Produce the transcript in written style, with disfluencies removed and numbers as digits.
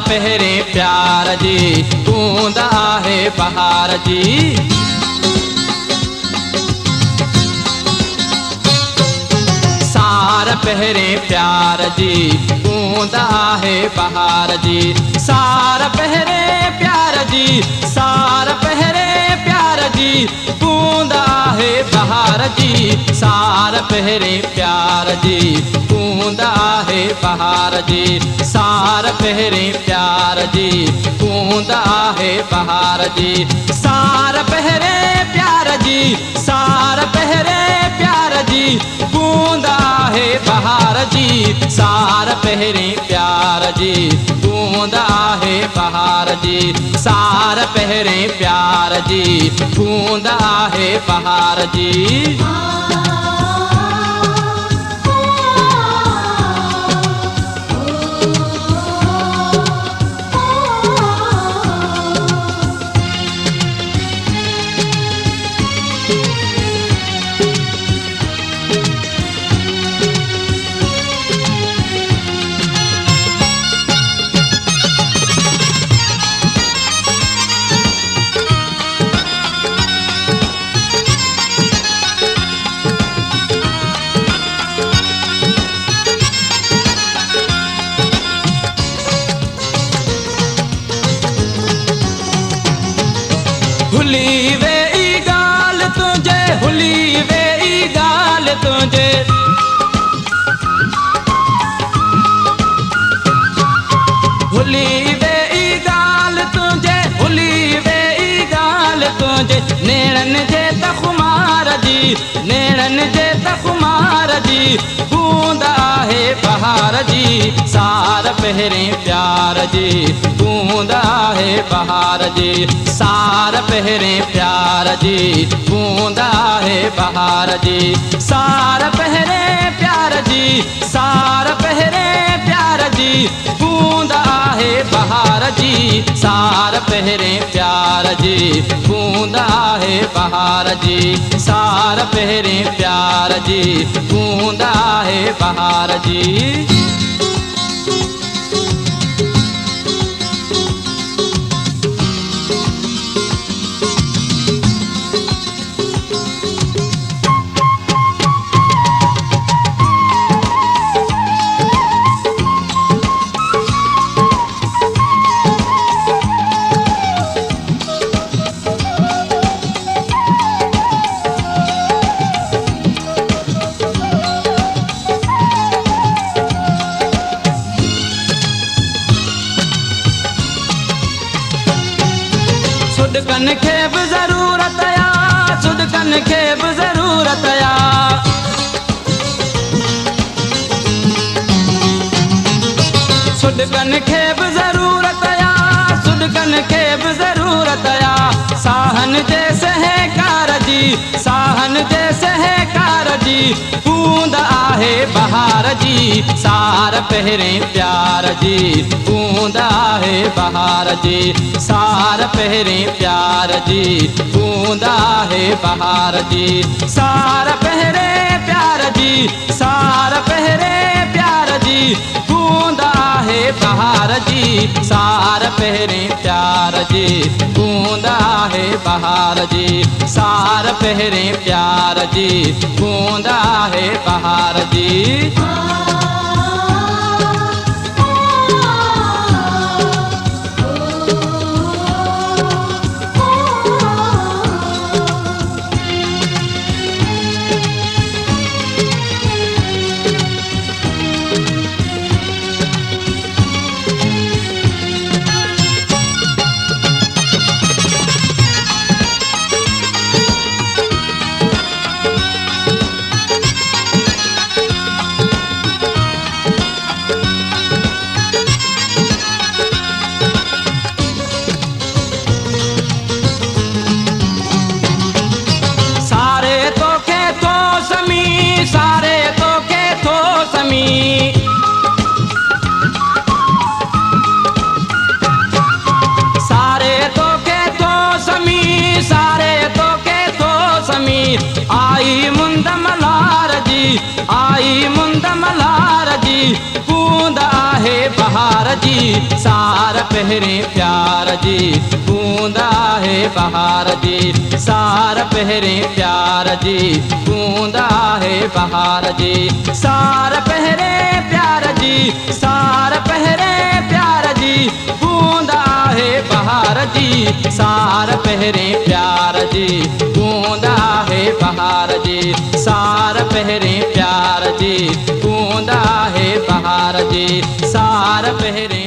पहरे प्यार जी बूंद आहे बहार जी। सार पहरे प्यार जी बूंद आहे बहार जी। सार पहरे प्यार जी, सार पहरे प्यार जी बूंद आहे बहार जी। सार पहरे प्यार जी बूंद आहे बहार जी। सार पहरे प्यार जी बूंद आहे बहार जी। सार पहरे प्यार जी, सार पहरे प्यार जी बूंद आहे बहार जी। सार पहरे प्यार जी बूंद आहे बहार जी। सार पहरे प्यार जी बूंद आहे बहार जी। हुली वे ई गाल तुझे, हुली वे ई गाल तुझे। हुली वे ई गाल तुझे, हुली वे ई गाल तुझे। नेड़न जे तखुमार जी, नेड़न जे तखुमार जी बूंद आहे बहार जी। सार पहरे प्यार जी बूंद आहे बहार जी। सार पहरे प्यार जी बूंद आहे बहार जी। सार पहरे प्यार जी, सार पहरे प्यार जी बूंद आहे बहार जी। सार पहरे प्यार जी बूंद आहे बहार जी। सार पहरे प्यार जी बूंद आहे बहार जी। सुदकन खे बि ज़रूरत या, सुदकन खे बि ज़रूरत या। सुदकन खे बि ज़रूरत या, सुदकन खे बि ज़रूरत या। साहन जे सहकार जी, साहन जे सहकार जी बूंद आहे बहार जी। सार पहरे प्यार जी बूंद आहे बहार जी। सार पहरे प्यार जी बूंद आहे बहार जी। सार पहरे प्यार जी, सार पहरे प्यार जी बूंद आहे बहार जी। सार पहरे प्यार जी बूंद आहे बहार जी। सार पहरे प्यार जी बूंद आहे बहार जी। आई मुंद मल्हार जी, आई मुंद मल्हार जी बूंद आहे बहार जी सार पहिरें प्यार जी बूंदा है बहार जी सार पहिरें प्यार जी बूंदा है बहार जी सार पहिरें प्यार जी सार पहिरें प्यार जी बूंदा है बहार जी सार पहिरें प्यार जी बूंदा है बहार जी सार पहिरें प्यार जी बूंदा है बहार जी सार पहिरें